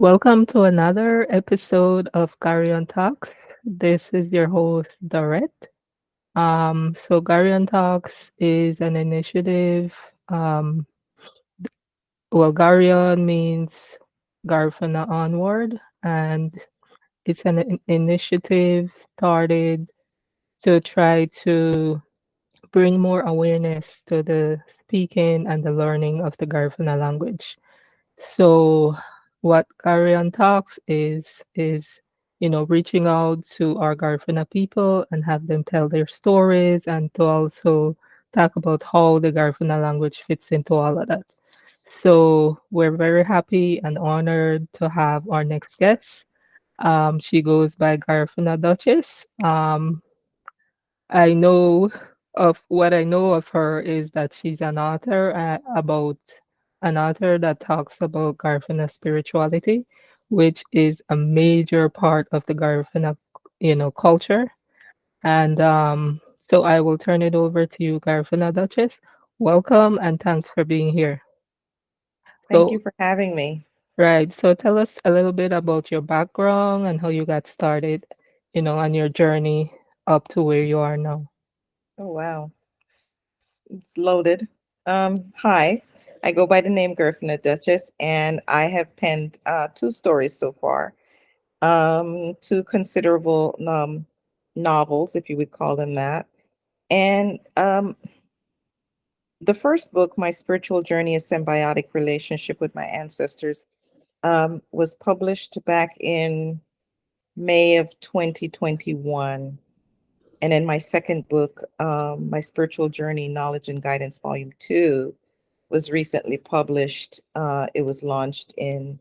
Welcome to another episode of Gari-On Talks. This is your host, Dorette. Gari-On Talks is an initiative. Gari-On means Garifuna Onward, and it's an initiative started to try to bring more awareness to the speaking and the learning of the Garifuna language. So what Carrion Talks is reaching out to our Garifuna people and have them tell their stories and to also talk about how the Garifuna language fits into all of that. So we're very happy and honored to have our next guest. She goes by Garifuna Duchess. I know of her is that she's an author that talks about Garifuna spirituality, which is a major part of the Garifuna, culture. And so I will turn it over to you, Garifuna Duchess. Welcome and thanks for being here. Thank you So, for having me. right, so tell us a little bit about your background and how you got started, on your journey up to where you are now. Oh, wow. It's loaded. Hi, I go by the name Garifuna Duchess, and I have penned two stories so far, two considerable novels, if you would call them that. And the first book, My Spiritual Journey, A Symbiotic Relationship with My Ancestors, was published back in May of 2021. And then my second book, My Spiritual Journey, Knowledge and Guidance, Volume 2, was recently published. It was launched in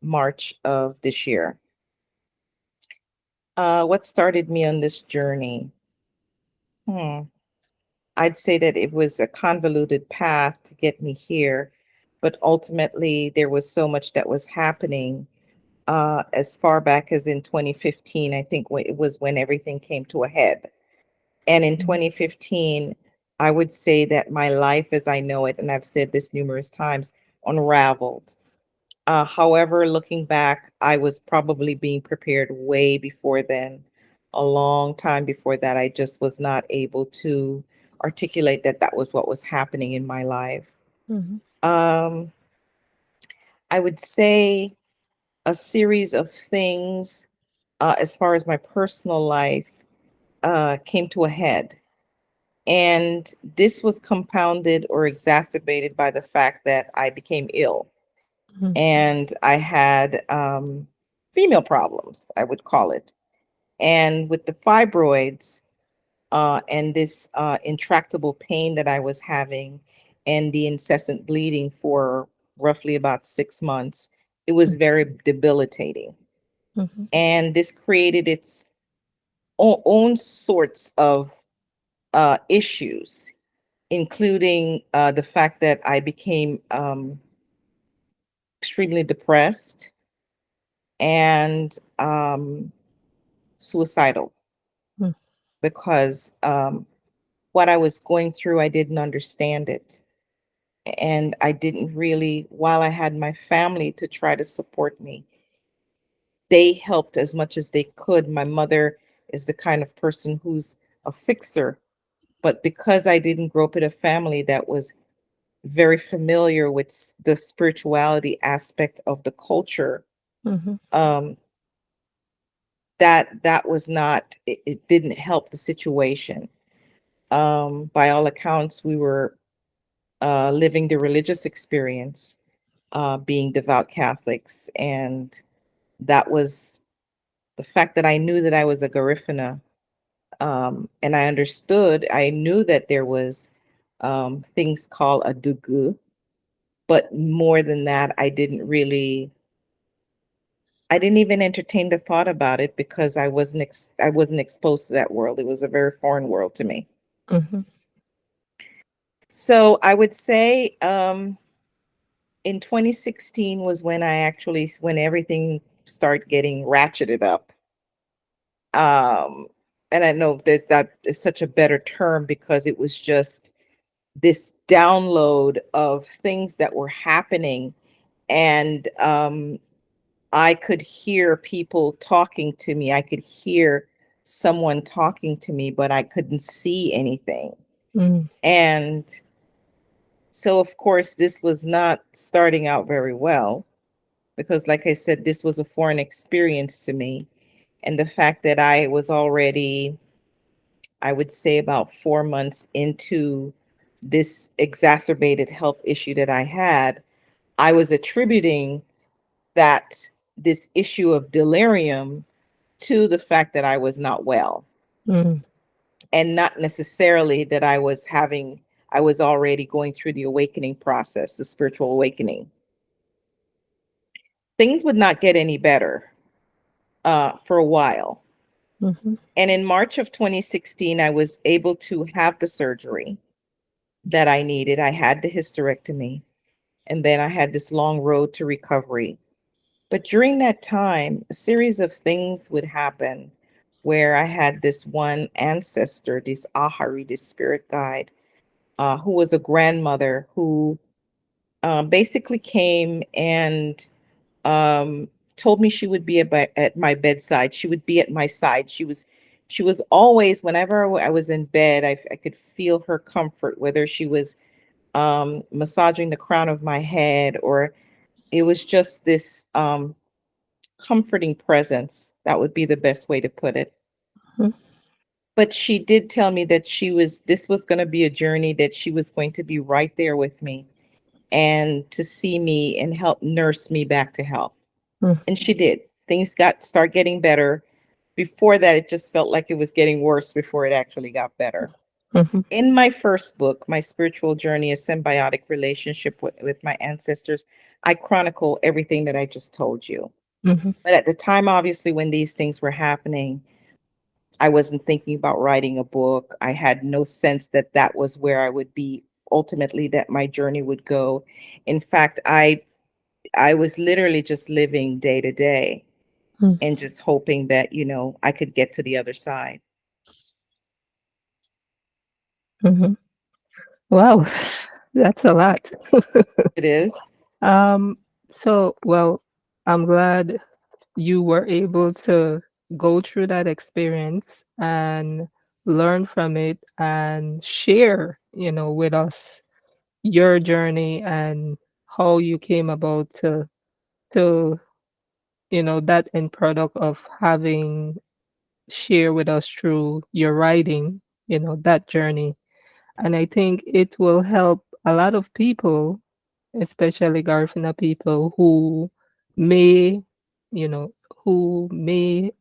March of this year. What started me on this journey? Hmm. I'd say that it was a convoluted path to get me here, but ultimately there was so much that was happening. As far back as in 2015, I think it was when everything came to a head. And in Mhm. 2015, I would say that my life as I know it, and I've said this numerous times, unraveled. However, looking back, I was probably being prepared way before then, a long time before that. I just was not able to articulate that that was what was happening in my life. Mhm. Um, I would say a series of things as far as my personal life came to a head. And this was compounded or exacerbated by the fact that I became ill Mhm. and I had female problems, I would call it. And with the fibroids and this intractable pain that I was having and the incessant bleeding for roughly about 6 months, it was very debilitating. Mhm. And this created its own sorts of issues, including the fact that I became extremely depressed and suicidal Mhm. because what I was going through, I didn't understand it. And I didn't really, while I had my family to try to support me, they helped as much as they could. My mother is the kind of person who's a fixer, but because I didn't grow up in a family that was very familiar with the spirituality aspect of the culture, Mhm. um, that was not it didn't help the situation. By all accounts, we were living the religious experience, being devout Catholics, and that was the fact that I knew that I was a Garifuna, and I understood. I knew that there was things called a dugu, but more than that, I didn't even entertain the thought about it because I wasn't exposed to that world. It was a very foreign world to me. Mhm. So I would say in 2016 was when when everything started getting ratcheted up. Um, and I know there's that is such a better term because it was just this download of things that were happening, and I could hear people talking to me. I could hear someone talking to me, but I couldn't see anything. Mm, And so, of course, this was not starting out very well because, like I said, this was a foreign experience to me. And the fact that I was already, I would say, about 4 months into this exacerbated health issue that I had, I was attributing that this issue of delirium to the fact that I was not well, mm, and not necessarily that I was already going through the awakening process, the spiritual awakening. Things would not get any better for a while. mhm, And in March of 2016, I was able to have the surgery that I needed. I had the hysterectomy, and then I had this long road to recovery. But during that time, a series of things would happen where I had this one ancestor, this Ahari, this spirit guide, who was a grandmother who basically came and um, told me she would be at my bedside. She would be at my side. She was always, whenever I was in bed, I could feel her comfort, whether she was massaging the crown of my head, or it was just this comforting presence. That would be the best way to put it. mhm, But she did tell me that this was going to be a journey, that she was going to be right there with me and to see me and help nurse me back to health. mm, And she did. Things got start getting better. Before that, it just felt like it was getting worse before it actually got better. mhm, In my first book, My Spiritual Journey, A Symbiotic Relationship with My Ancestors, I chronicle everything that I just told you. mhm, But at the time, obviously, when these things were happening, I wasn't thinking about writing a book. I had no sense that that was where I would be ultimately, that my journey would go. In fact, I was literally just living day to day mm, and just hoping that, I could get to the other side. mhm. Wow, that's a lot. It is. Um, well, I'm glad you were able to go through that experience and learn from it and share, with us your journey and how you came about to, that end product of having share with us through your writing, that journey. And I think it will help a lot of people, especially Garifuna people may, you know, who may,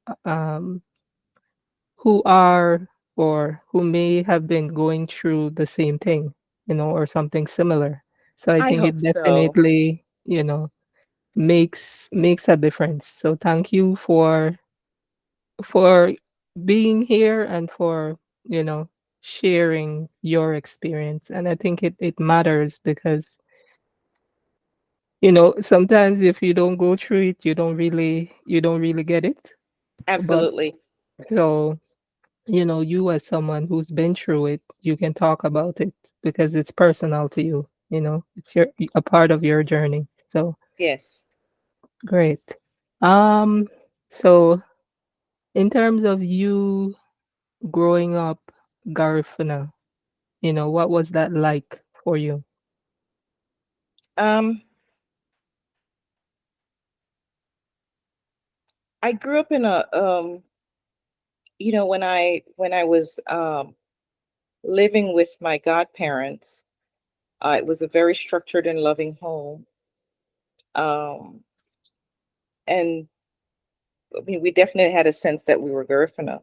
who are or who may have been going through the same thing, or something similar. So I I think hope it so. definitely, makes a difference. So thank you for being here and for, you know, sharing your experience. And I think it matters because, sometimes if you don't go through it, you don't really get it. But Absolutely. so, you as someone who's been through it, you can talk about it because it's personal to you, it's a part of your journey. So Yes. great. Um, so in terms of you growing up Garifuna, what was that like for you? Um, I grew up in a when I was living with my godparents, it was a very structured and loving home. Um, and I mean, we definitely had a sense that we were Garifuna.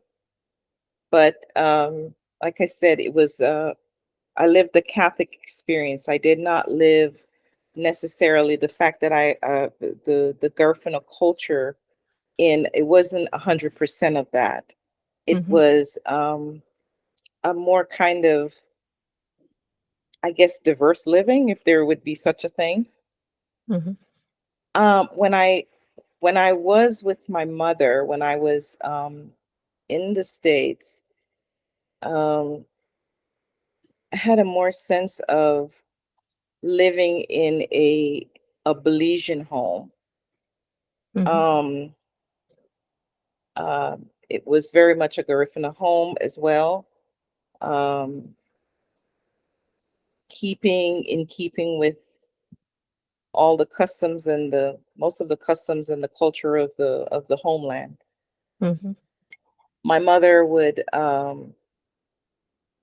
But like I said, I lived the Catholic experience. I did not live necessarily the fact that the Garifuna culture, in it wasn't 100% of that. It Mhm, was a more kind of, I guess, diverse living, if there would be such a thing. mhm, When I was with my mother, when I was in the States, um, I had a more sense of living in a Belizean home. Mhm. Um, it was very much a Garifuna home as well. Um, keeping with all the customs and the most of the customs and the culture of the homeland. Mhm. My mother would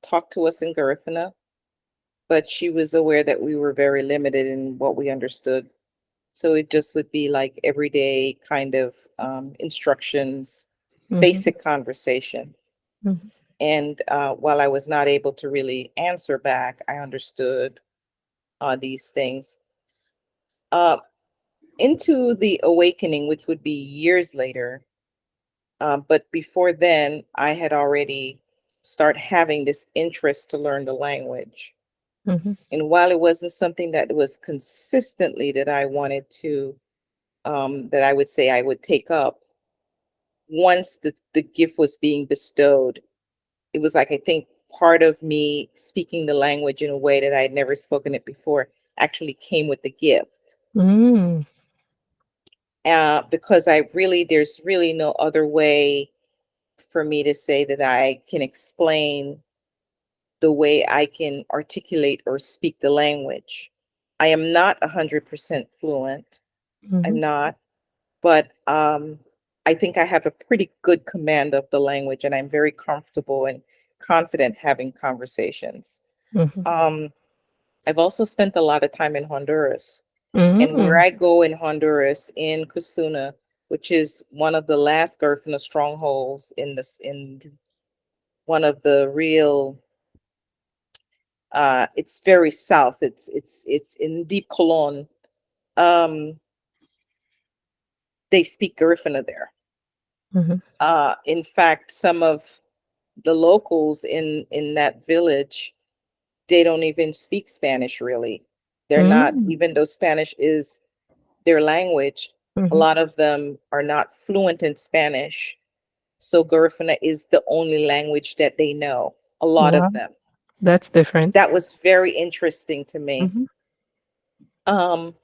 talk to us in Garifuna, but she was aware that we were very limited in what we understood. So it just would be like everyday kind of instructions, Mhm. basic conversation. Mhm. And while I was not able to really answer back, I understood these things. Uh, into the awakening, which would be years later, but before then, I had already start having this interest to learn the language. Mhm. And while it wasn't something that was consistently that I wanted to, that I would say I would take up, once the gift was being bestowed, it was like I think part of me speaking the language in a way that I had never spoken it before actually came with the gift. Mm. Because there's really no other way for me to say that I can explain the way I can articulate or speak the language. I am not 100% fluent. I'm Mhm. not, but I think I have a pretty good command of the language and I'm very comfortable and confident having conversations. Mhm. Um, I've also spent a lot of time in Honduras. And where Mm. I go in Honduras, in Kusuna, which is one of the last Garifuna strongholds in one of the real it's very south. It's in deep Cologne. Um, they speak Garifuna there. Mhm. In fact, some of the locals in that village, they don't even speak Spanish really. They're not, Mm. even though Spanish is their language, a Mhm. lot of them are not fluent in Spanish. So Garifuna is the only language that they know, a lot of Wow, them. that's different. That was very interesting to me. Mhm. Um,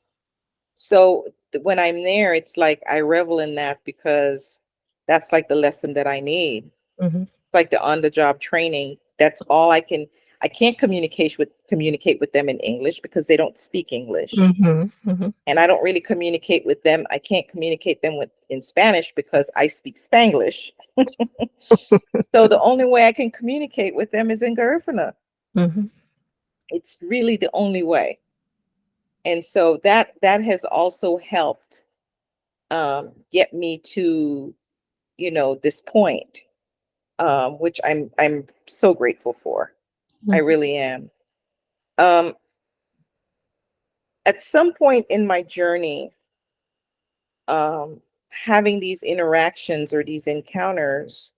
so when I'm there, it's like I revel in that because that's like the lesson that I need. Mhm. Like the on the job training. That's all I can. I can't communicate with them in English because they don't speak English. Mhm. Mhm. And I don't really communicate with them. I can't communicate them with in Spanish because I speak Spanglish. So the only way I can communicate with them is in Garifuna. Mhm. It's really the only way. And so that has also helped get me to, this point, which I'm so grateful for. I Mhm. really am. Um, at some point in my journey, having these interactions or these encounters,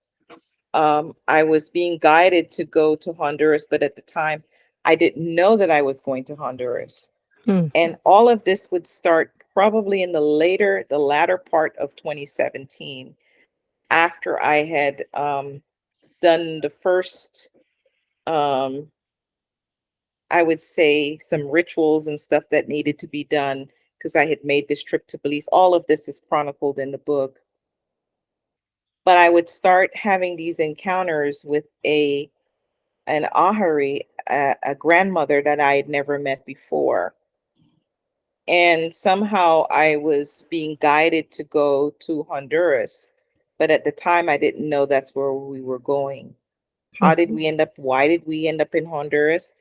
I was being guided to go to Honduras, but at the time, I didn't know that I was going to Honduras. Mm. And all of this would start probably in the latter part of 2017, after I had done the first, um, I would say, some rituals and stuff that needed to be done because I had made this trip to Belize. All of this is chronicled in the book. But I would start having these encounters with an ahari, a grandmother that I had never met before. And somehow I was being guided to go to Honduras. But at the time, I didn't know that's where we were going. How did Mhm. we end up? Why did we end up in Honduras?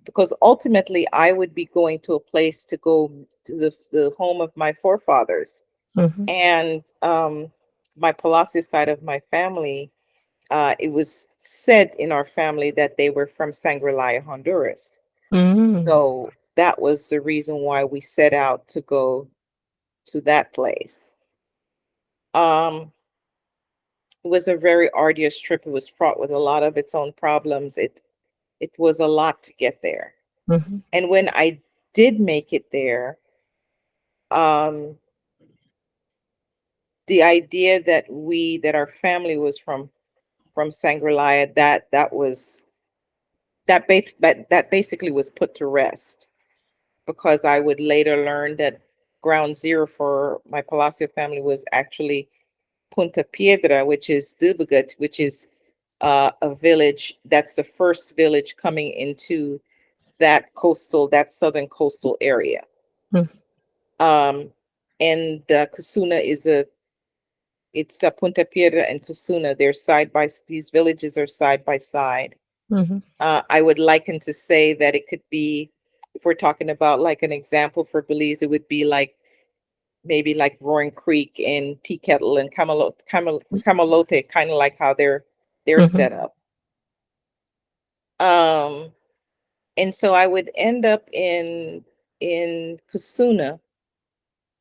Because ultimately, I would be going to a place to go to the home of my forefathers. Mhm. And my Palacios side of my family, it was said in our family that they were from Sangrelaya, Honduras. Mm. So that was the reason why we set out to go to that place. Um, it was a very arduous trip. It was fraught with a lot of its own problems. It was a lot to get there. Mhm. And when I did make it there, um, the idea that our family was from Sangrelaya, that basically was put to rest because I would later learn that ground zero for my Palacio family was actually Punta Piedra, which is Dubagut, which is a village. That's the first village coming into that southern coastal area. mm, Um, and Kusuna it's Punta Piedra and Kusuna. These villages are side by side. mhm, I would liken to say that it could be, if we're talking about like an example for Belize, it would be like maybe like Roaring Creek and Tea Kettle and Camalote, kind of like how they're mhm, set up. Um, and so I would end up in Kusuna,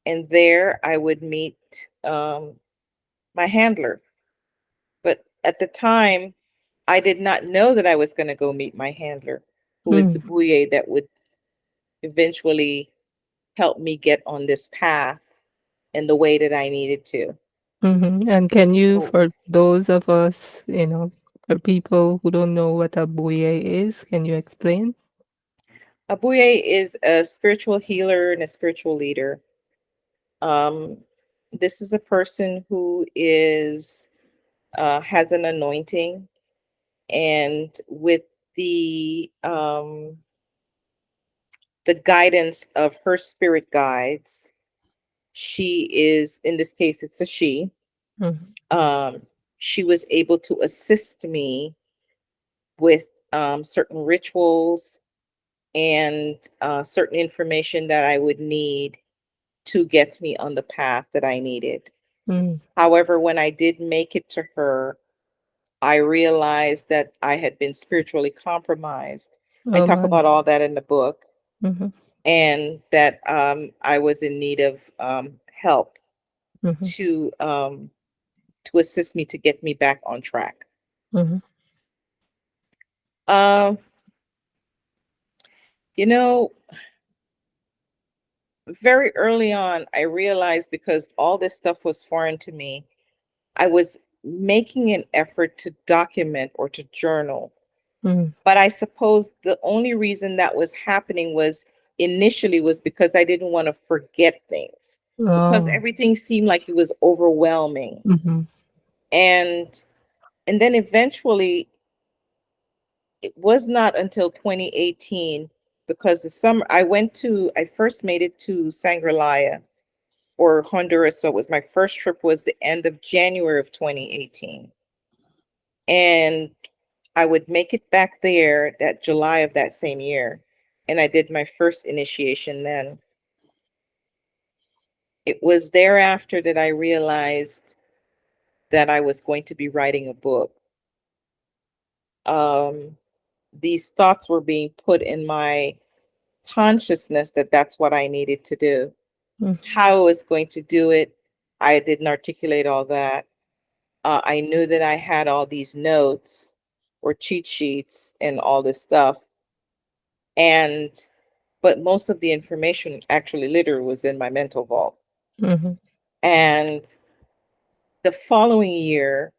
and there I would meet my handler. But at the time, I did not know that I was going to go meet my handler, who is the mm, buye that would eventually help me get on this path in the way that I needed to. mhm. And can you, So for those of us, for people who don't know what a buye is, can you explain? a buye is a spiritual healer and a spiritual leader. Um, this is a person who is has an anointing, and with the um, the guidance of her spirit guides, she is, in this case, it's a she. Mhm, Um, she was able to assist me with certain rituals and certain information that I would need to get me on the path that I needed. mm. However, when I did make it to her, I realized that I had been spiritually compromised. I Oh talk my. about all that in the book, Mhm, and that I was in need of help mhm, to um, to assist me to get me back on track. mhm, Um, you know, very early on, I realized, because all this stuff was foreign to me, I was making an effort to document or to journal. mm. But I suppose the only reason that was happening was initially was because I didn't want to forget things, because Oh. everything seemed like it was overwhelming. Mhm, And and then eventually it was not until 2018, because the summer I first made it to Sangrelaya or Honduras. So it was my first trip was the end of January of 2018. And I would make it back there that July of that same year. And I did my first initiation then. It was thereafter that I realized that I was going to be writing a book. Um, these thoughts were being put in my consciousness that that's what I needed to do. mm, How I was going to do it, I didn't articulate all that. I knew that I had all these notes or cheat sheets and all this stuff. And, but most of the information actually literally was in my mental vault. mhm, And the following year,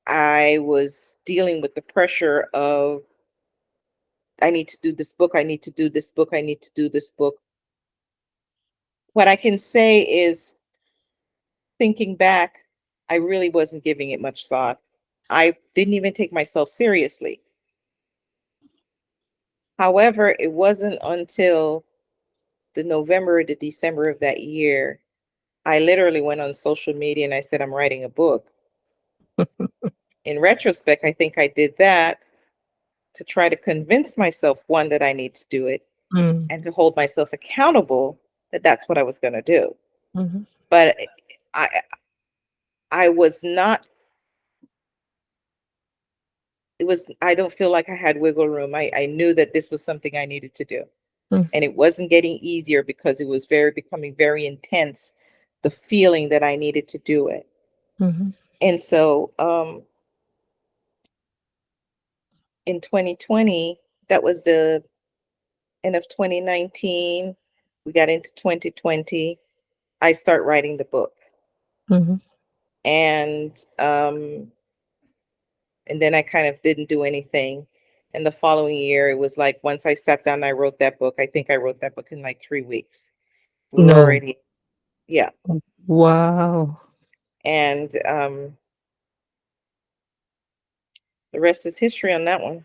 I was dealing with the pressure of, I need to do this book, I need to do this book, I need to do this book. What I can say is, thinking back, I really wasn't giving it much thought. I didn't even take myself seriously. However, it wasn't until the November or the December of that year, I literally went on social media and I said, I'm writing a book. In retrospect, I think I did that to try to convince myself, one, that I need to do it, mm, and to hold myself accountable that that's what I was going to do. mhm, But I, I was not, I don't feel like I had wiggle room. I knew that this was something I needed to do. mm, And it wasn't getting easier because it was becoming very intense, the feeling that I needed to do it. mhm, And so in 2020, that was the end of 2019, we got into 2020, I start writing the book. mhm, And and then I kind of didn't do anything. And the following year, it was like once I sat down, I wrote that book. I think I wrote that book in like 3 weeks. We're No. already, yeah. Wow. And the rest is history on that one.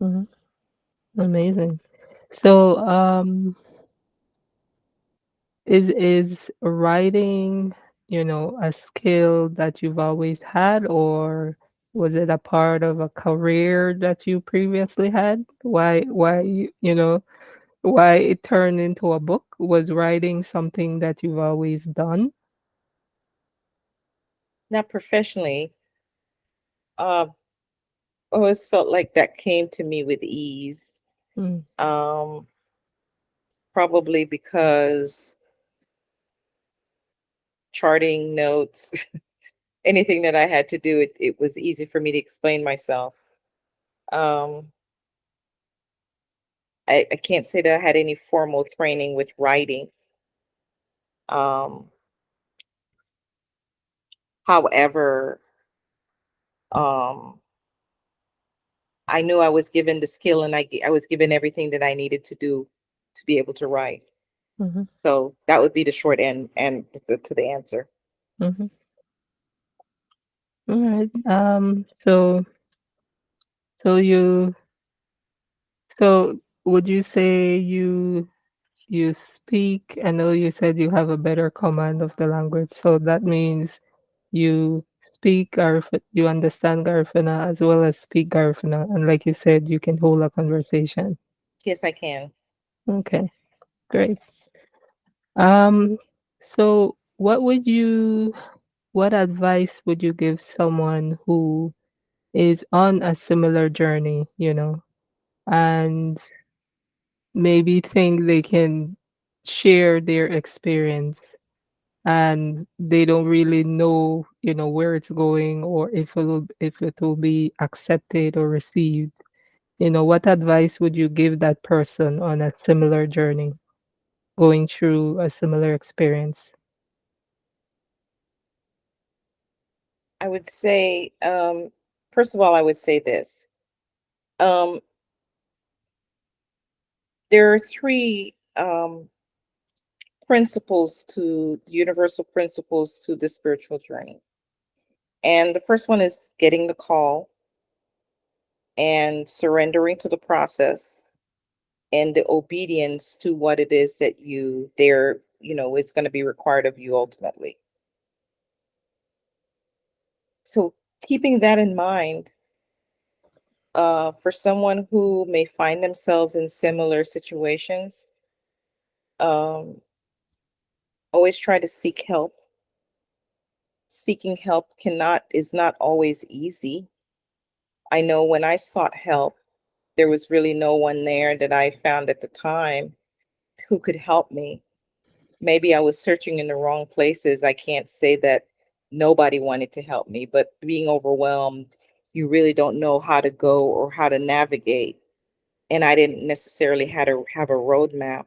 Mhm. Amazing. So, is writing, a skill that you've always had, or was it a part of a career that you previously had? Why why it turned into a book? Was writing something that you've always done? Not professionally. Uh, always felt like that came to me with ease. Mm, Um, Probably because charting notes, anything that I had to do, it was easy for me to explain myself. Um, I can't say that I had any formal training with writing. Um, However, um, I knew I was given the skill and I was given everything that I needed to do to be able to write. mhm, So that would be the short end and to the answer. mhm. All right. So would you say you speak? I know you said you have a better command of the language, so that means you speak you understand Garifuna as well as speak Garifuna, and like you said, you can hold a conversation. Yes, I can. Okay, great. Um, so what advice would you give someone who is on a similar journey, and maybe think they can share their experience and they don't really know, where it's going or if it will be accepted or received. What advice would you give that person on a similar journey, going through a similar experience? I would say, first of all, I would say this. Um, there are three universal principles to the spiritual journey. And the first one is getting the call and surrendering to the process and the obedience to what it is that is going to be required of you ultimately. So keeping that in mind, for someone who may find themselves in similar situations, um, always try to seek help. Seeking help cannot is not always easy. I know when I sought help, there was really no one there that I found at the time who could help me. Maybe I was searching in the wrong places. I can't say that nobody wanted to help me, but being overwhelmed, you really don't know how to go or how to navigate. And I didn't necessarily have a roadmap.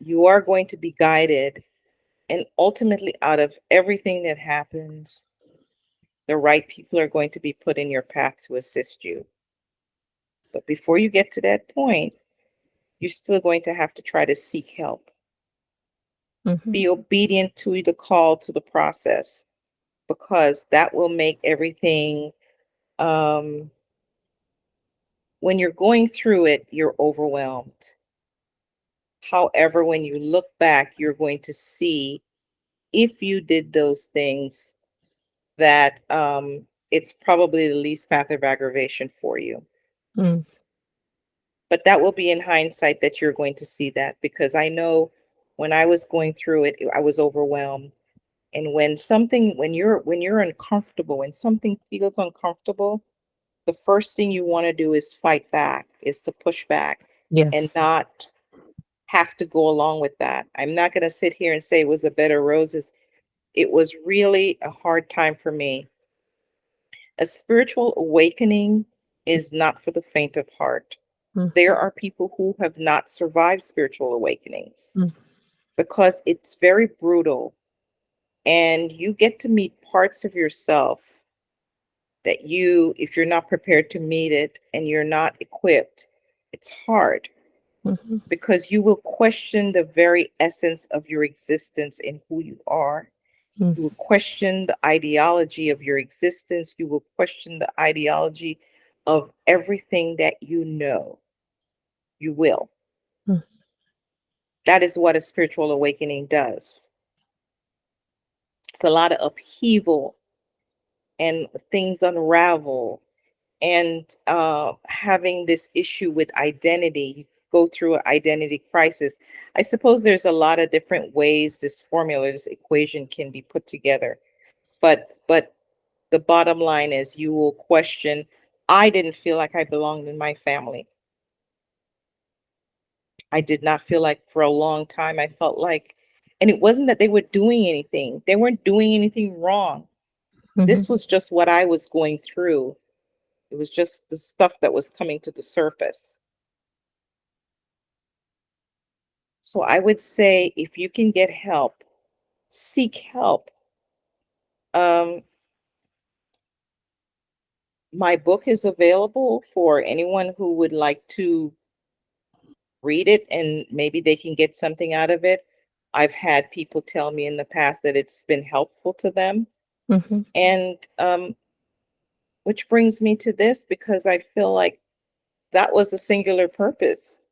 You are going to be guided, and ultimately, out of everything that happens, the right people are going to be put in your path to assist you. But before you get to that point, you're still going to have to try to seek help. Hmm. Be obedient to the call to the process because that will make everything, um, when you're going through it, you're overwhelmed. However, when you look back, you're going to see if you did those things that it's probably the least path of aggravation for you. Mm, But that will be in hindsight that you're going to see that because I know when I was going through it, I was overwhelmed. And when you're uncomfortable, when something feels uncomfortable, the first thing you want to do is fight back, is to push back yes. and not have to go along with that. I'm not going to sit here and say it was a bed of roses. It was really a hard time for me. A spiritual awakening is not for the faint of heart. Mm, There are people who have not survived spiritual awakenings mm, because it's very brutal and you get to meet parts of yourself that if you're not prepared to meet it and you're not equipped, it's hard. Mhm. because you will question the very essence of your existence and who you are. Mhm. You will question the ideology of your existence. You will question the ideology of everything that you know. You will. Mhm. That is what a spiritual awakening does. It's a lot of upheaval and things unravel, and having this issue with identity. You go through an identity crisis. I suppose there's a lot of different ways this formula, this equation can be put together, but the bottom line is you will question, I didn't feel like I belonged in my family. I did not feel like, for a long time I felt like, and it wasn't that they were doing anything, they weren't doing anything wrong. Mhm. This was just what I was going through. It was just the stuff that was coming to the surface. So I would say, if you can get help, seek help. Um, my book is available for anyone who would like to read it and maybe they can get something out of it. I've had people tell me in the past that it's been helpful to them. Mhm. And which brings me to this, because I feel like that was the singular purpose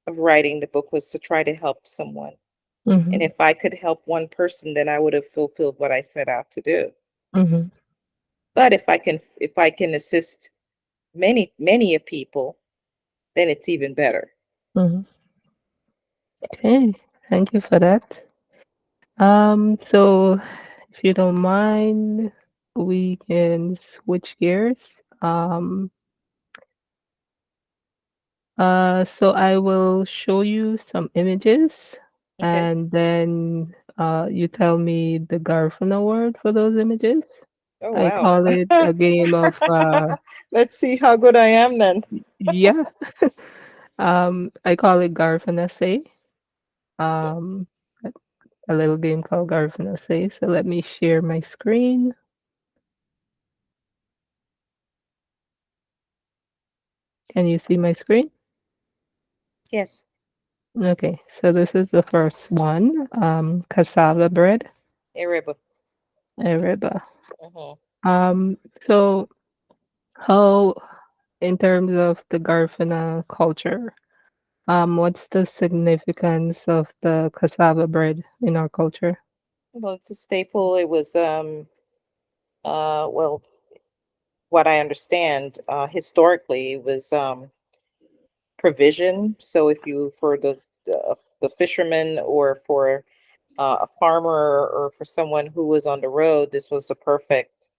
of writing the book, was to try to help someone. And Mhm. if I could help one person, then I would have fulfilled what I set out to do. Mhm. But if I can assist many of people, then it's even better. Mhm. So, Okay, thank you for that. So if you don't mind, we can switch gears. So I will show you some images, okay. and then you tell me the Garifuna word for those images. Oh I wow. call it a game of Let's see how good I am then. yeah. I call it Garifuna say. Okay. Um, a a little game called Garifuna say. So let me share my screen. Can you see my screen? Yes. Okay, so this is the first one. Cassava bread, Ereba. Ariba. Mhm. So how, in terms of the Garifuna culture, what's the significance of the cassava bread in our culture? Well, it's a staple. It was well, what I understand, historically, it was provision. So if you, for the fisherman, or for a farmer, or for someone who was on the road, this was a perfect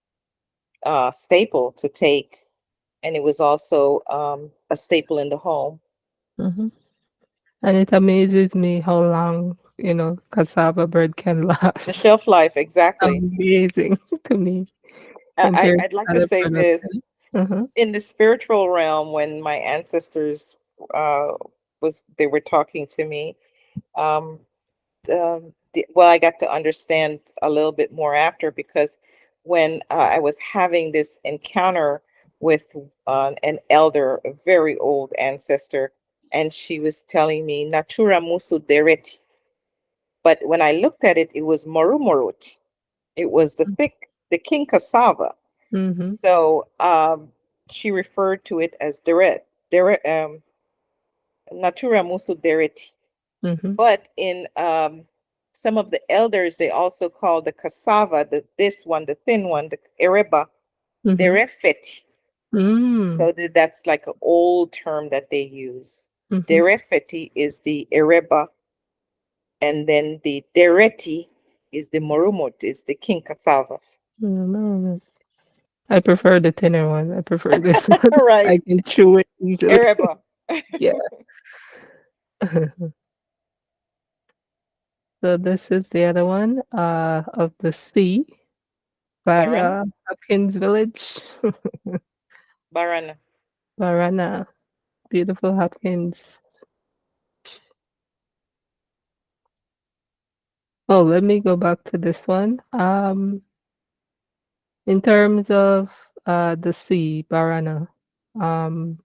staple to take. And it was also a staple in the home. Hmm. And it amazes me how long, cassava bread can The last. shelf life, exactly. Amazing to me compared I'd to like to other say this, production. Uh-huh. in the spiritual realm, when my ancestors uh, they were talking to me. Um, well, I got to understand a little bit more after, because when I was having this encounter with an elder, a very old ancestor, and she was telling me Natura musu deret, but when I looked at it, it was morumorut. It was the king cassava. Mm-hmm. So she referred to it as deret, Natura musu deret. Mm-hmm. But in some of the elders, they also call the cassava, this one, the thin one, the ereba, Mm-hmm. derefet. Mm. So that's like an old term that they use. Mm-hmm. Derefeti is the ereba, and then the dereti is the morumut, is the king cassava. Mm. I prefer the thinner one. I prefer this one. Right, I can chew it easily. ereba. Yeah. So this is the other one, of the sea by Barana, Hopkins Village, barana. Varana. Beautiful Hopkins. Oh, let me go back to this one. In terms of the sea, Barana,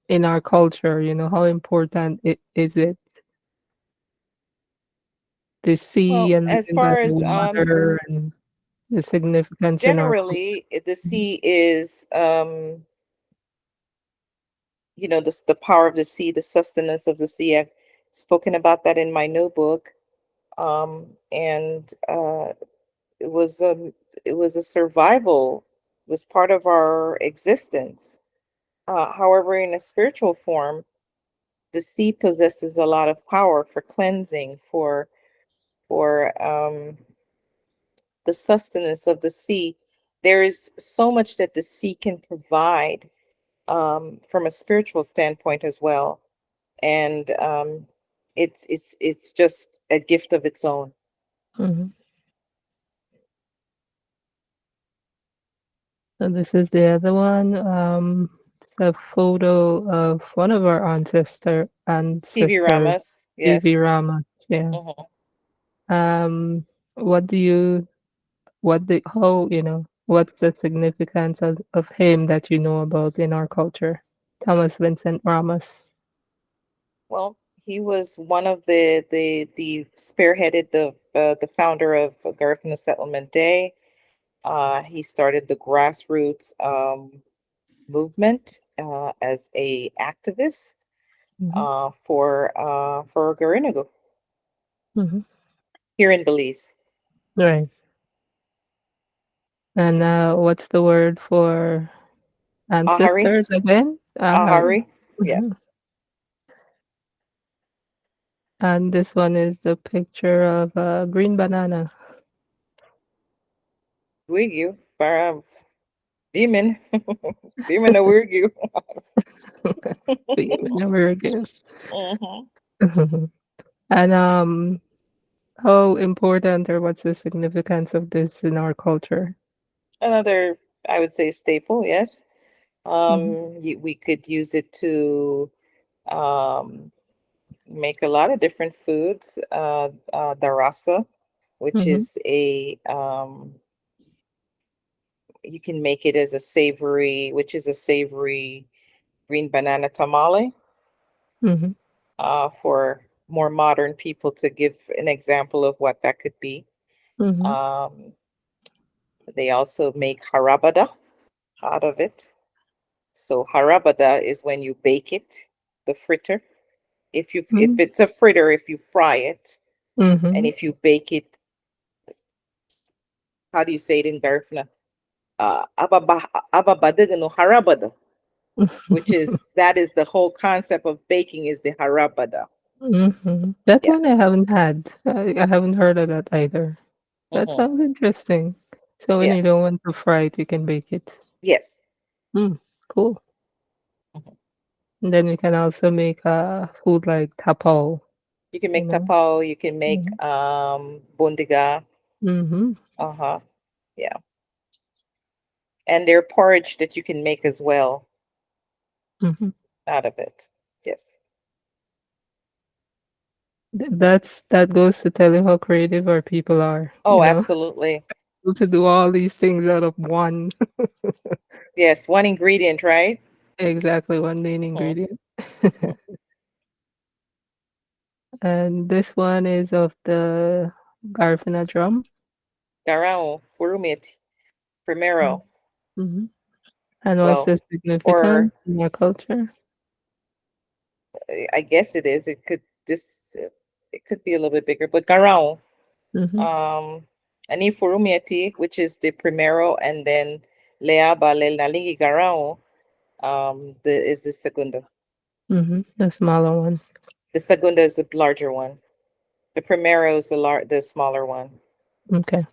in our culture, how important is it? the sea Well, and as living by far the as water and the significance in our generally, the culture. sea is the power of the sea, the sustenance of the sea. I've spoken about that in my notebook. And it was a survival, it was part of our existence. However, in a spiritual form, the sea possesses a lot of power for cleansing, for the sustenance of the sea. There is so much that the sea can provide from a spiritual standpoint as well, and it's just a gift of its own. Mhm. So this is the other one. It's a photo of one of our TV ancestors, Ramas, P.V. yes. Rama. Yeah. Hmm. Um, what do you, how, what's the significance of him that you know about in our culture? Thomas Vincent Ramos. Well, he was one of the spearheaded the founder of Garifuna Settlement Day. He started the grassroots movement as a activist Hmm. for Garinagu Hmm. here in Belize. Right. And what's the word for Ahari, ancestors again? Ahari. Ahari, Mhm. yes. And this one is the picture of a green banana. Wigyu, demon, demon of Wigyu. Being never again. Hmm. And how important or what's the significance of this in our culture? Another, I would say, staple, yes. Hmm. We could use it to um, make a lot of different foods. Darasa, which Hmm. is you can make it as a savory, which is a savory green banana tamale, Hmm. for more modern people to give an example of what that could be. Hmm. Um, they also make harabada out of it. So harabada is when you bake it, the fritter. If it's a fritter, if you fry it, and Hmm. if you bake it, how do you say it in Garifuna? Ababada no harabada, which is that is the whole concept of baking is the harabada. That one Yes. I haven't had. I haven't heard of that either. That Hmm. sounds interesting. So when Yeah. you don't want to fry it, you can bake it. Yes. Mm, cool. Mhm. And then you can also make food like tapao, You can you make know? tapao, you can make Mm-hmm. bundiga. Mm-hmm. Uh-huh. Yeah. And their porridge that you can make as well Mm-hmm. out of it. Yes. That goes to tell you how creative our people are, Oh, absolutely. able to do all these things out of one, Yes, one ingredient, right? exactly one main Hmm. ingredient. Hmm. And this one is of the Garifuna drum. Garao, furumit, primero. Mm-hmm. And what's Well, the or significance in our culture? I guess it is. It could be a little bit bigger, but garao. Mm-hmm. Um, ani furumiati, which is the primero, and then leaba le nalingi garao, the is the segunda. Mm-hmm. The smaller one. The segunda is the larger one. The primero is the smaller one. Okay.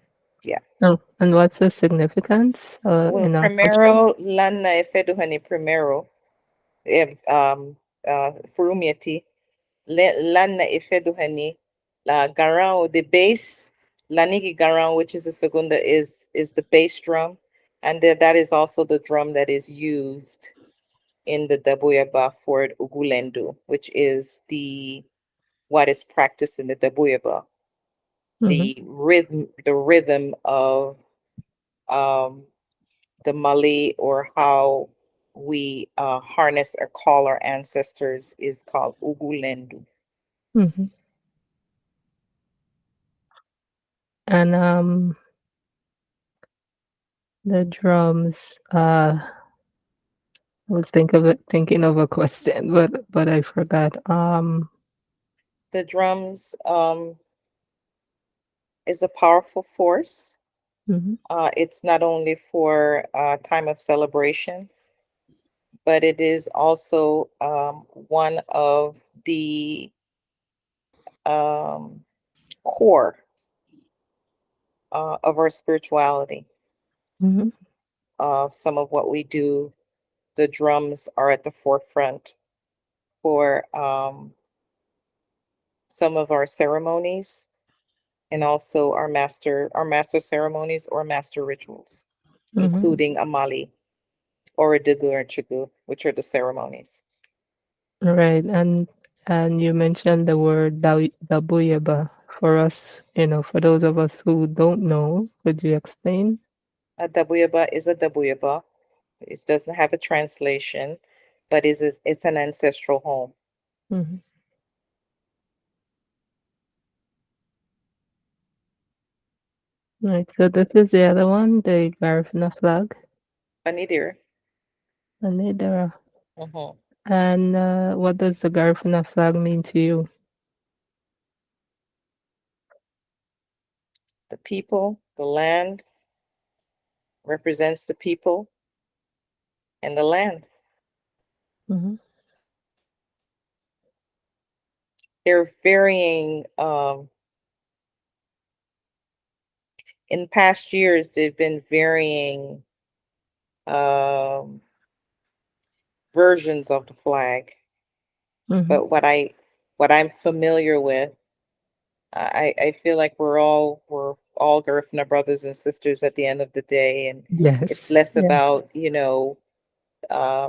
Yeah. Oh, and what's the significance Well, in our culture? primero lana efeduhani primero. Furumiati lana ifeduhani la garao, the bass lanigi garao, which is the segunda, is the bass drum, and that is also the drum that is used in the dabuyaba for ugulendu, which is the what is practiced in the dabuyaba, Mm-hmm. the rhythm of um the Mali, or how we harness or call our ancestors, is called ugulendu. Mm-hmm. And the drums. I was thinking of a question, but I forgot. The drums is a powerful force. Mhm, It's not only for time of celebration, but it is also one of the um, core of our spirituality. mhm, Some of what we do, the drums are at the forefront for some of our ceremonies and also our master ceremonies or master rituals, mhm. including Amali or a Digu or Chigu, which are the ceremonies. Right, and you mentioned the word dabuyaba. For us, for those of us who don't know, could you explain? A Dabuyaba is a Dabuyaba. It doesn't have a translation, but it's an ancestral home. Mhm. Right, so this is the other one, the Garifuna flag, Anidir. and there are. Hmm. And what does the Garifuna flag mean to you? The people, the land represents the people and the land. Hmm. They're varying. In past years, they've been varying um, versions of the flag. Hmm. But what I'm familiar with, I feel like we're all Garifuna brothers and sisters at the end of the day, and it's Yes, less yes. about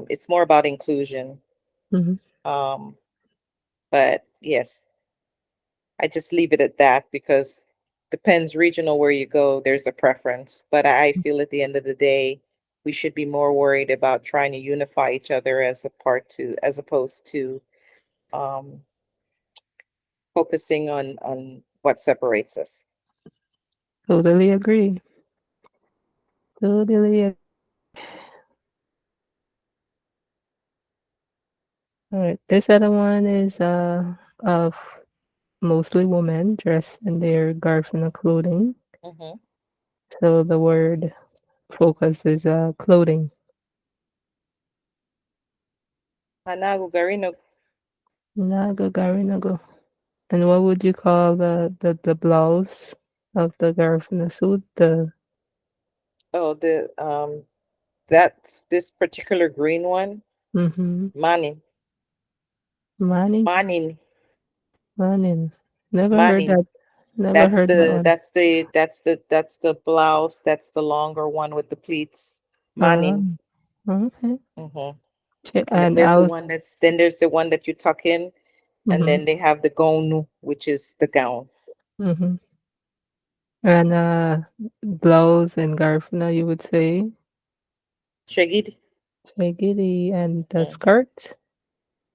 it's more about inclusion. Hmm. Um, but yes, I just leave it at that because depends regional where you go, there's a preference. But I feel at the end of the day, we should be more worried about trying to unify each other as opposed to um, focusing on what separates us. Totally agree. Totally. All right. This other one is of mostly women dressed in their Garifuna clothing. Mm-hmm. So the word focus is clothing. Hanago Garino. Nago Garinago. And what would you call the blouse of the Garifuna suit? The Oh, that this particular green one, mm-hmm. Manin, Mani Manin, Manin. Never heard Manin. that. Never That's heard that the one. that's the that's the that's the blouse. That's the longer one with the pleats. Ah, Manin. okay. Mm-hmm. And then And there's I the was one there's the one that you tuck in, and mm-hmm, then they have the gonu, which is the gown. mm-hmm. And blouse and Garifuna, you would say Shagid. Shagiri and the Mm. skirt.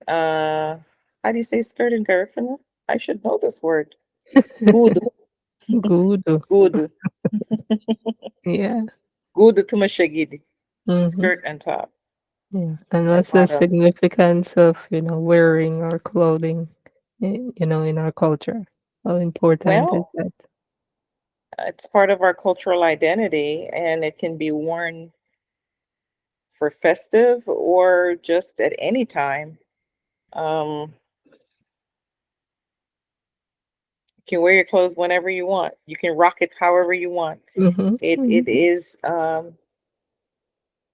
How do you say skirt in Garifuna? I should know this word. Good, Good. good, Yeah. good tuma shagid. Mm-hmm. Skirt and top Yeah. And and what's the bottom. significance of, wearing our clothing, in our culture? How important is Well, that? it's part of our cultural identity, and it can be worn for festive or just at any time. Um, you can wear your clothes whenever you want. You can rock it however you want. Mm-hmm. It Mm-hmm. it is um,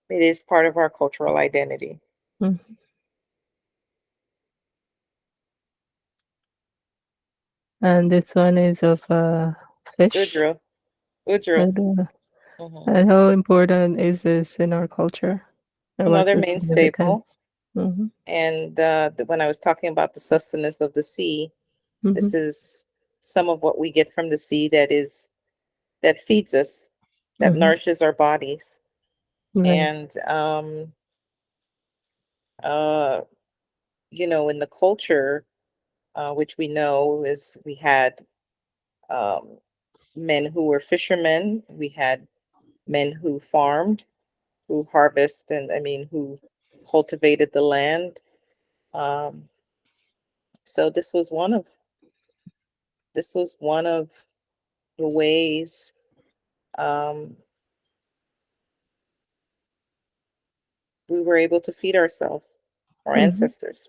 it is part of our cultural identity. Mm-hmm. And this one is of fish. Udra, Udra. And, Hmm. and how important is this in our culture? Or what's Another the main significance? staple. Mm-hmm. And when I was talking about the sustenance of the sea, Mm-hmm. this is some of what we get from the sea that feeds us, that Mm-hmm. nourishes our bodies. Right. And uh, in the culture, which we know is we had um, men who were fishermen. We had men who farmed, who harvest, and I mean, who cultivated the land. Um, so this was one of the ways um, we were able to feed ourselves, our Hmm. ancestors.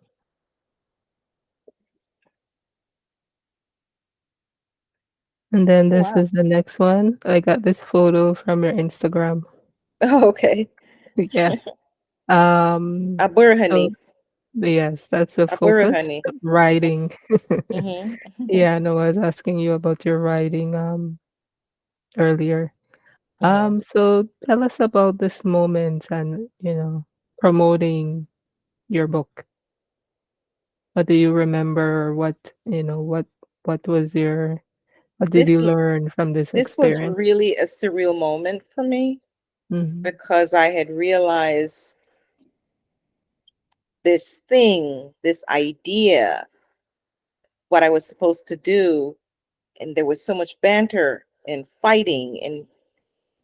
And then Oh, this wow. is the next one. I got this photo from your Instagram. Oh, okay. Yeah. Um, Abur so honey. yes, that's the Abur focus. honey. Writing. Mm-hmm. Yeah, no, I was asking you about your writing earlier. Hmm. So tell us about this moment and, promoting your book. What do you remember? What was what did you This learn from this this was experience? really a surreal moment for me Mhm, because I had realized this thing, this idea, what I was supposed to do, and there was so much banter and fighting, and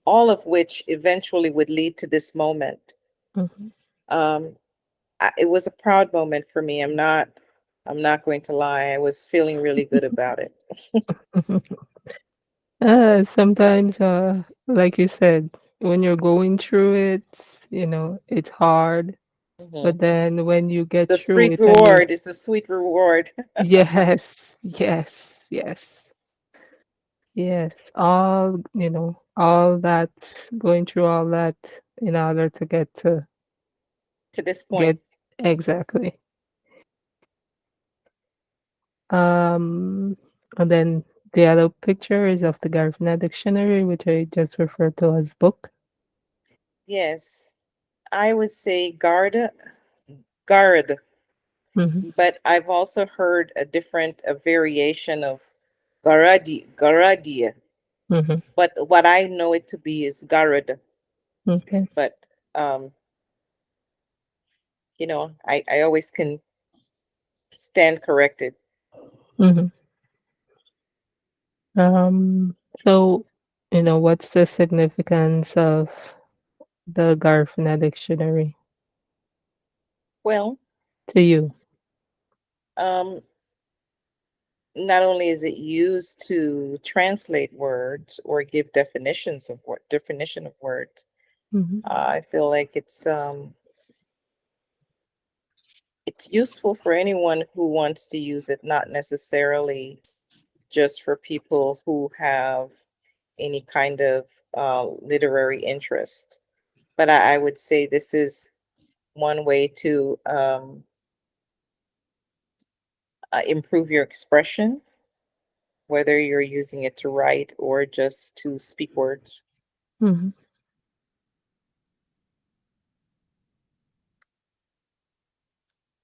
all of which eventually would lead to this moment. mhm. Um, it was a proud moment for me. I'm not going to lie. I was feeling really good about it. Sometimes, like you said, when you're going through it, it's hard. Hmm. But then when you It's get a through sweet it and reward. It's a sweet reward. yes, yes, yes, yes, all that, going through all that in order to To this point. get exactly. Um, and then the other picture is of the Garifuna Dictionary, which I just referred to as book. Yes, I would say guard, Hmm. but I've also heard a variation of garadia, Hmm. but what I know it to be is garad. Okay. But I always can stand corrected. Hmm. So, what's the significance of the Garifuna Dictionary Well, to you? um, not only is it used to translate words or give definition of words, Hmm. I feel like it's useful for anyone who wants to use it, not necessarily just for people who have any kind of literary interest. But I would say this is one way to improve your expression, whether you're using it to write or just to speak words. Hmm.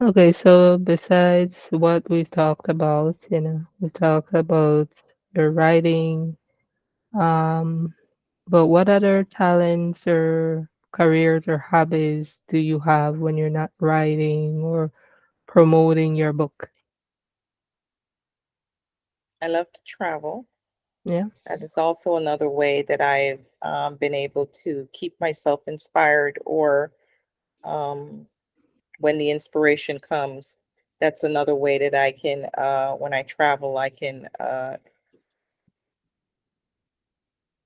Okay, so besides what we've talked about, we talked about your writing, um, but what other talents or careers or hobbies do you have when you're not writing or promoting your book? I love to travel. Yeah. That is also another way that I've been able to keep myself inspired, or um, when the inspiration comes, that's another way that I can, when I travel, I can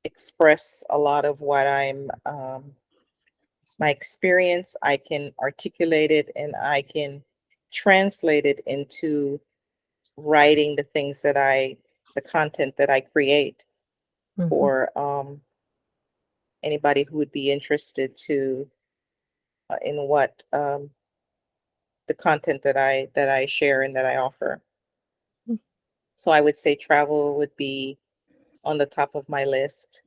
express a lot of what my experience. I can articulate it and I can translate it into writing the content that I create Hmm. for anybody who would be interested in what the content that I share and that I offer. So I would say travel would be on the top of my list.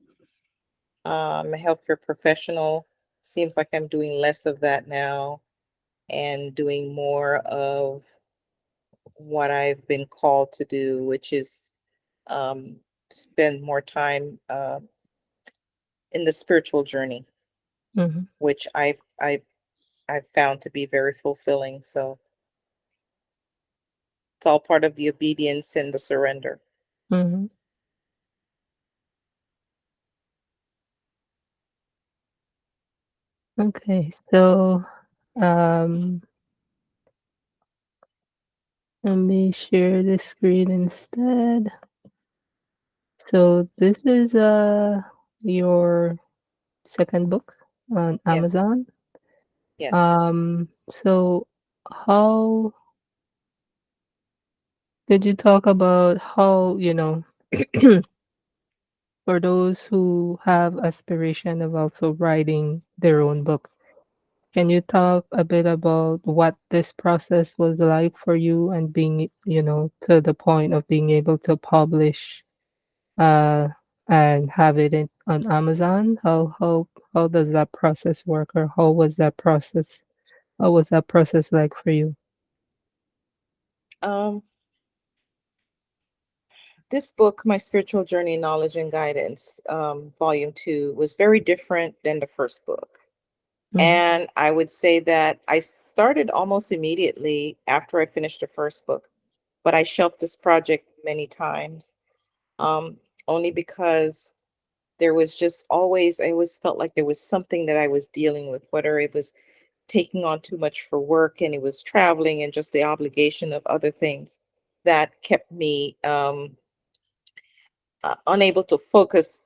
A healthcare professional, seems like I'm doing less of that now and doing more of what I've been called to do, which is um, spend more time in the spiritual journey, Hmm. which I've found to be very fulfilling. So it's all part of the obedience and the surrender. Hmm. Okay, so um, let me share the screen instead. So this is your second book on Yes, Amazon. yes. So how could you talk about how, for those who have aspiration of also writing their own book, can you talk a bit about what this process was like for you and being, to the point of being able to publish uh and have it on Amazon? How does that process work, or how was that process? What was that process like for you? Um, this book, My Spiritual Journey, Knowledge and Guidance, Volume 2, was very different than the first book. Mhm, And I would say that I started almost immediately after I finished the first book, but I shelved this project many times, um, only because there was just always, I always felt like there was something that I was dealing with, whether it was taking on too much for work and it was traveling and just the obligation of other things that kept me unable to focus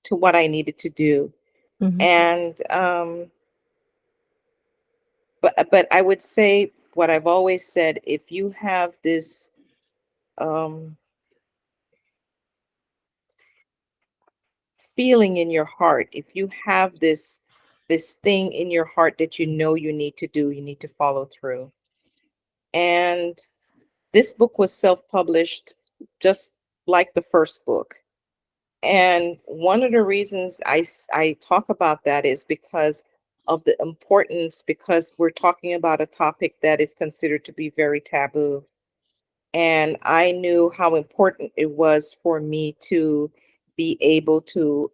to what I needed to do. mhm, And but I would say what I've always said: if you have this um, feeling in your heart, if you have this thing in your heart that you know you need to do, you need to follow through. And this book was self-published, just like the first book. And one of the reasons I talk about that is because of the importance, because we're talking about a topic that is considered to be very taboo. And I knew how important it was for me to be able to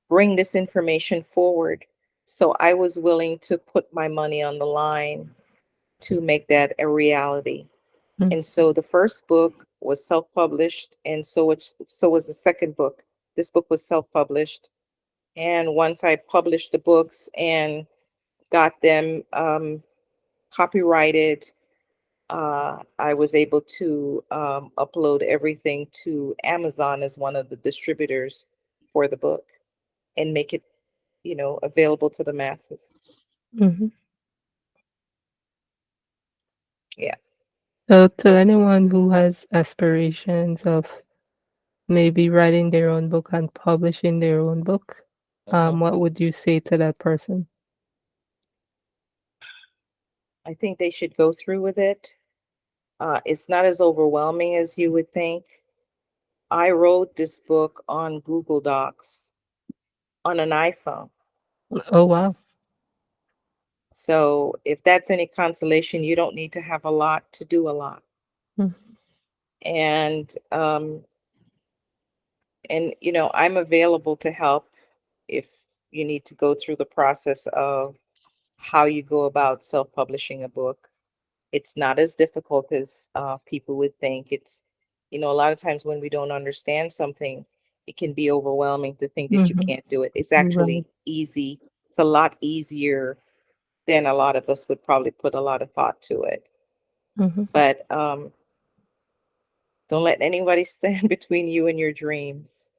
bring this information forward. So I was willing to put my money on the line to make that a reality. mhm, And so the first book was self-published, and so was the second book. This book was self-published. And once I published the books and got them copyrighted, I was able to upload everything to Amazon as one of the distributors for the book and make it, available to the masses. mhm. Yeah. So to anyone who has aspirations of maybe writing their own book and publishing their own book, hmm what would you say to that person? I think they should go through with it. It's not as overwhelming as you would think. I wrote this book on Google Docs on an iPhone. Oh, wow. So if that's any consolation, you don't need to have a lot to do a lot. Mm, And I'm available to help if you need to go through the process of how you go about self-publishing a book. It's not as difficult as people would think. A lot of times when we don't understand something, it can be overwhelming to think that you mhm, can't do it. It's right. actually easy. It's a lot easier than a lot of us would probably put a lot of thought to it. Mhm, But don't let anybody stand between you and your dreams.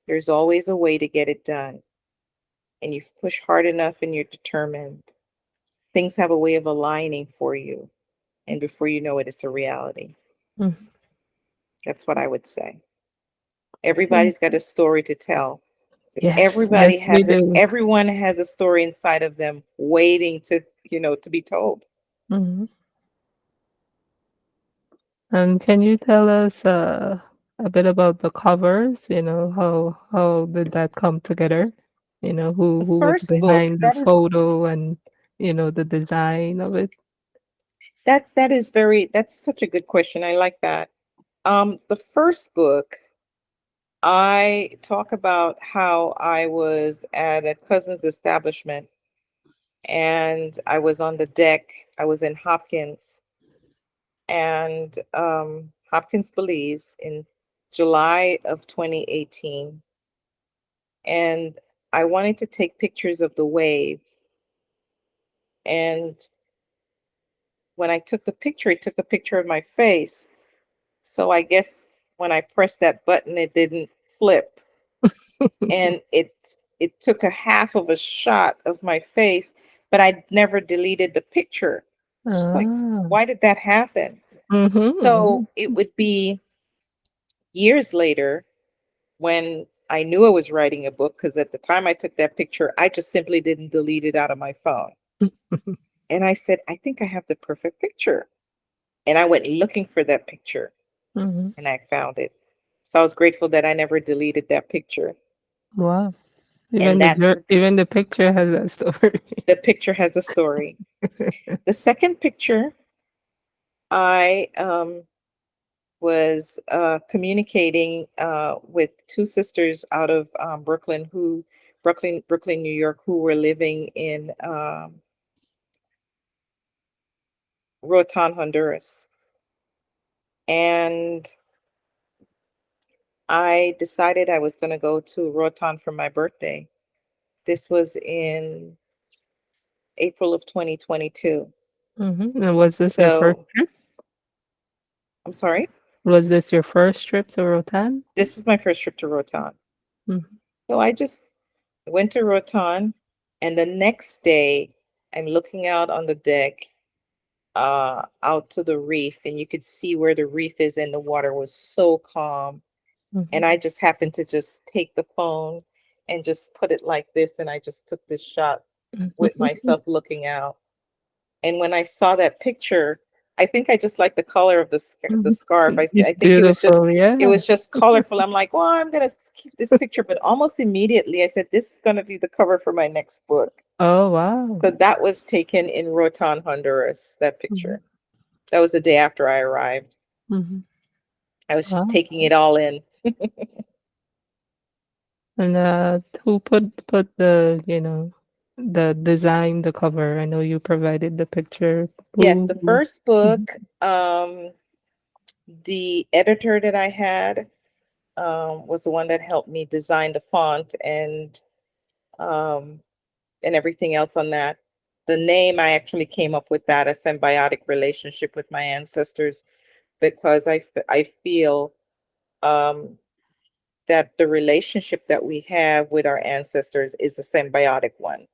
There's always a way to get it done. And you push hard enough and you're determined, things have a way of aligning for you. And before you know it, it's a reality. mhm. That's what I would say. Okay. Everybody's got a story to tell. Yes, yes, we do. Everyone has a story inside of them waiting to be told. Mhm. And can you tell us a bit about the covers? How did that come together? The Who was first book, behind the photo and the design of it? that's such a good question. I like that. The first book, I talk about how I was at a cousin's establishment and I was on the deck. I was in Hopkins, Belize in July of 2018. And I wanted to take pictures of the wave. And when I took the picture, it took a picture of my face. So I guess when I pressed that button, it didn't flip. And it took a half of a shot of my face, but I never deleted the picture. Just like, Ah. why did that happen? Mhm. So it would be years later when I knew I was writing a book, because at the time I took that picture, I just simply didn't delete it out of my phone. And I said, I think I have the perfect picture. And I went looking for that picture Mhm. and I found it. So I was grateful that I never deleted that picture. Wow. And that's Even the picture has a story. the picture has a story. The second picture, I was communicating with two sisters out of Brooklyn, New York, who were living in Roatan, Honduras. And I decided I was going to go to Roatan for my birthday. This was in April of 2022. Mhm. And was this your first So trip? I'm sorry. Was this your first trip to Rotan? This is my first trip to Roatan. Mhm. So I just went to Roatan, and the next day I'm looking out on the deck, out to the reef, and you could see where the reef is, and the water was so calm. Mhm. And I just happened to just take the phone and just put it like this, and I just took this shot with myself looking out. And when I saw that picture, I think I just like the color of the Mhm. scarf. I It's think beautiful, it yeah. was just colorful. I'm like, well, I'm gonna keep this picture, but almost immediately I said, this is gonna be the cover for my next book. Oh, wow. So that was taken in Rotan, Honduras. That Mhm. picture. That was the day after I arrived. Mhm. I was just Wow. taking it all in. And, who put the design, the cover? I know you provided the picture. Yes, the Who? first Mhm. book, the editor that I had was the one that helped me design the font um, and everything else on that. The name, I actually came up with that, a symbiotic relationship with my ancestors, because I feel um, that the relationship that we have with our ancestors is a symbiotic one.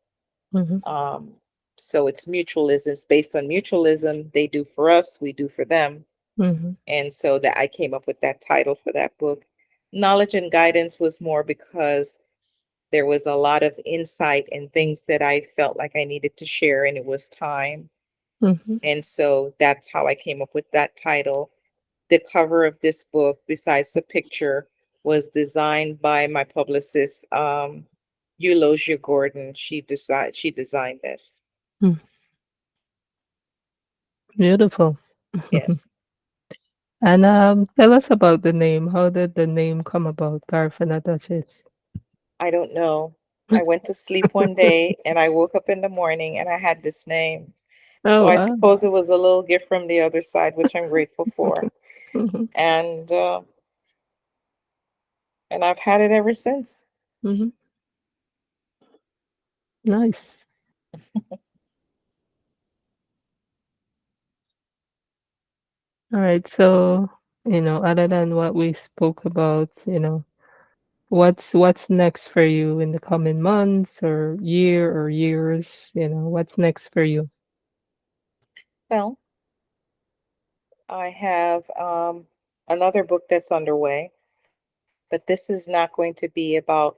Mhm. Um, so it's mutualism. It's based on mutualism. They do for us, we do for them. Mhm. And so that I came up with that title for that book. Knowledge and guidance was more because there was a lot of insight and things that I felt like I needed to share, and it was time. Mhm. And so that's how I came up with that title. The cover of this book, besides the picture, was designed by my publicist, Eulogia Gordon. She designed this. Mm. Beautiful. Yes. And, tell us about the name. How did the name come about, Garifuna Duchess? I don't know. I went to sleep one day and I woke up in the morning and I had this name. So Oh, I wow. suppose it was a little gift from the other side, which I'm grateful for. Mhm. And and I've had it ever since. Mhm. Nice. Alright, so, other than what we spoke about, what's next for you in the coming months or year or years? What's next for you? Well, I have another book that's underway, but this is not going to be about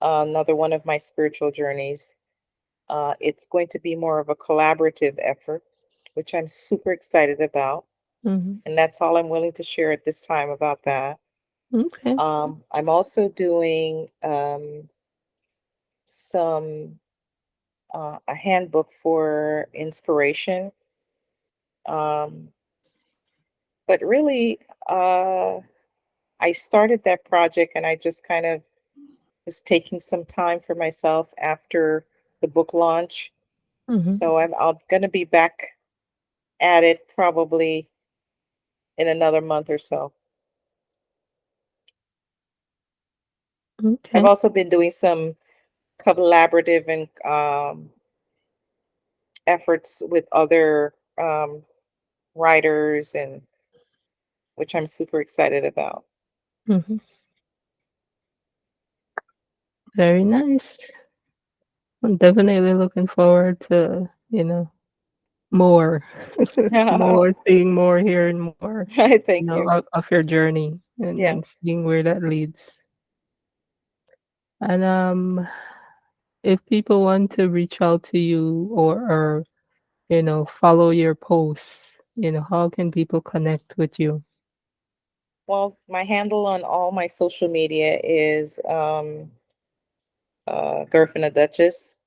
another one of my spiritual journeys. It's going to be more of a collaborative effort, which I'm super excited about. Mhm. And that's all I'm willing to share at this time about that. Okay. I'm also doing some a handbook for inspiration. Um, but really, I started that project and I just kind of was taking some time for myself after the book launch. Mhm. So I'm gonna be back at it probably in another month or so. I've Okay. also been doing some collaborative and efforts with other writers, and which I'm super excited about. Hmm. Very nice. I'm definitely looking forward to, more, more seeing more, hearing more, I thank you. of your journey and, Yeah. seeing where that leads. And if people want to reach out to you or follow your posts, how can people connect with you? Well, my handle on all my social media is Garifuna Duchess.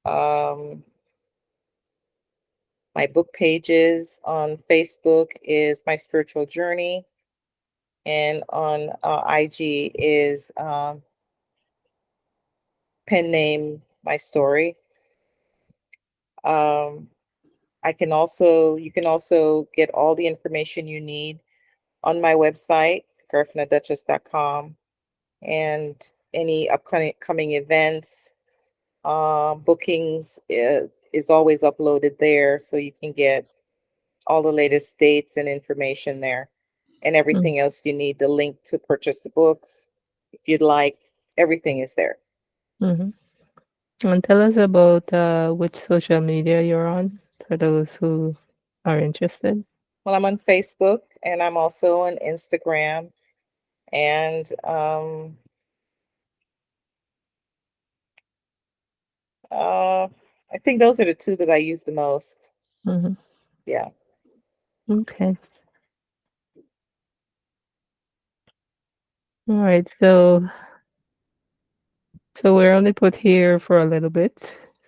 Um, my book pages on Facebook is My Spiritual Journey, and on IG is pen name My Story. Um, you can also get all the information you need on my website, garifunaduchess.com, and any upcoming coming events, bookings is always uploaded there, so you can get all the latest dates and information there, and everything else you need. The link to purchase the books, if you'd like, everything is there. Mm-hmm. And tell us about which social media you're on for those who are interested. Well, I'm on Facebook and I'm also on Instagram, and uh, I think those are the two that I use the most. Hmm. Yeah. Okay. All right. So we're only put here for a little bit.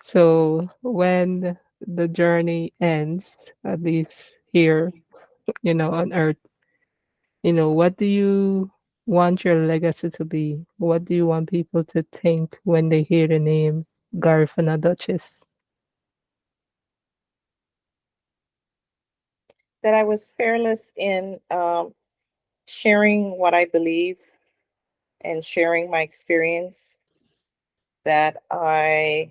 So when the journey ends, at least here, on Earth, what do you want your legacy to be? What do you want people to think when they hear the name Garifuna Duchess? That I was fearless in sharing what I believe and sharing my experience, that um,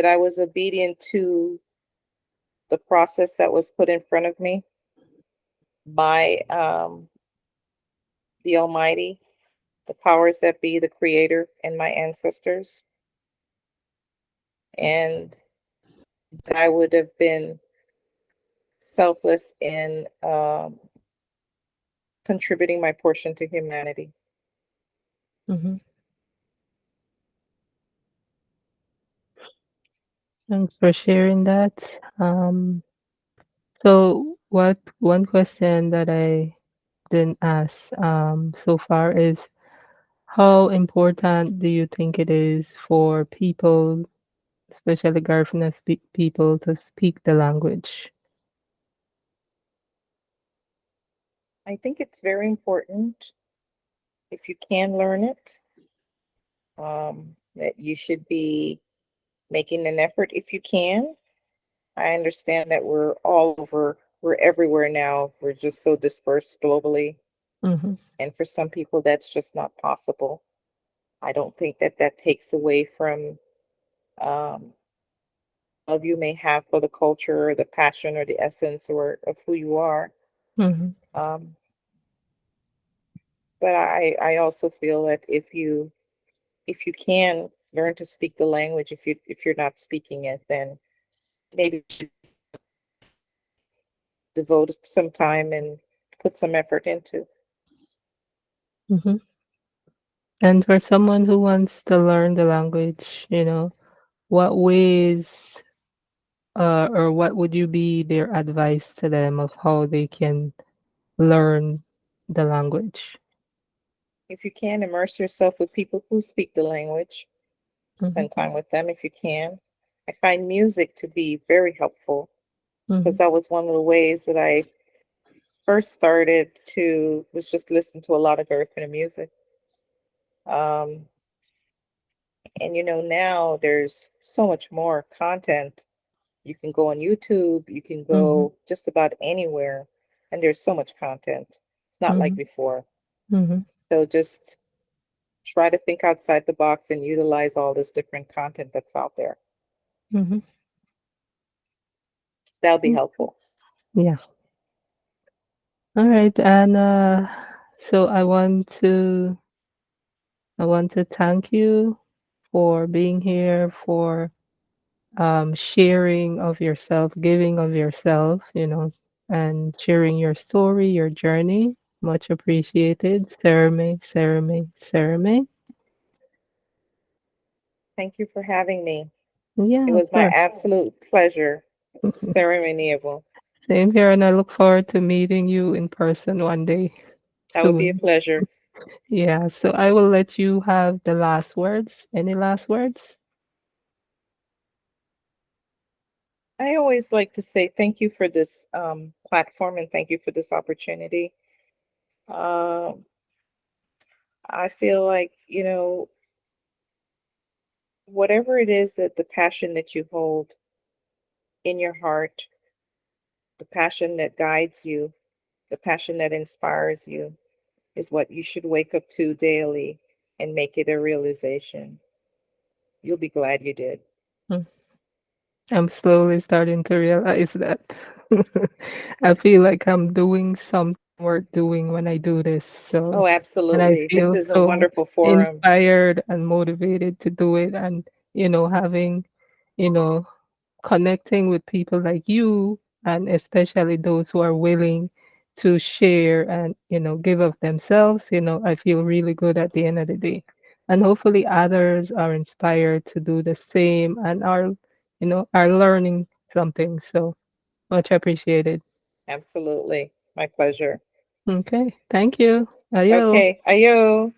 I was obedient to the process that was put in front of me by the Almighty, the powers that be, the Creator, and my ancestors, and that I would have been selfless in contributing my portion to humanity. Hmm. Thanks for sharing that. So what one question that I didn't ask so far is how important do you think it is for people, especially Garifuna people, to speak the language? I think it's very important, if you can learn it, that you should be making an effort if you can. I understand that we're all over, we're everywhere now. We're just so dispersed globally. Hmm. And for some people, that's just not possible. I don't think that that takes away from um, love you may have for the culture or the passion or the essence or of who you are. Hmm. Um, but I also feel that if you can learn to speak the language, if you're not speaking it, then maybe you should devote some time and put some effort into. Hmm. And for someone who wants to learn the language, what ways or what would you be their advice to them of how they can learn the language? If you can, immerse yourself with people who speak the language, Hmm. spend time with them if you can. I find music to be very helpful, because Hmm. that was one of the ways that I first started to was just listen to a lot of Garifuna music. Um, and now there's so much more content You can go on YouTube, you can Mhm. go just about anywhere, and there's so much content. It's not like Mhm. before. Mhm. So just try to think outside the box and utilize all this different content that's out there. Mhm. That'll be Mm. helpful. Yeah. All right. And so I want to thank you for being here, for sharing of yourself, giving of yourself, and sharing your story, your journey. Much appreciated. Sereme, Sereme, Sereme. Thank you for having me. It Yeah, of was my course. absolute pleasure. Ceremoniable. Same here, and I look forward to meeting you in person one day That would be a soon. pleasure. Yeah, so I will let you have the last words. Any last words? I always like to say thank you for this platform and thank you for this opportunity. Um, I feel like, whatever it is that the passion that you hold in your heart, the passion that guides you, the passion that inspires you is what you should wake up to daily and make it a realization. You'll be glad you did. Mm, I'm slowly starting to realize that. I feel like I'm doing something worth doing when I do this. So, Oh, and I absolutely. This feel is a so wonderful forum. inspired and motivated to do it. And, having, you know, connecting with people like you, and especially those who are willing to share and give of themselves, I feel really good at the end of the day, and hopefully others are inspired to do the same and are learning something. So much appreciated. Absolutely. My pleasure. Okay, thank you. Ayo. Okay. Ayo.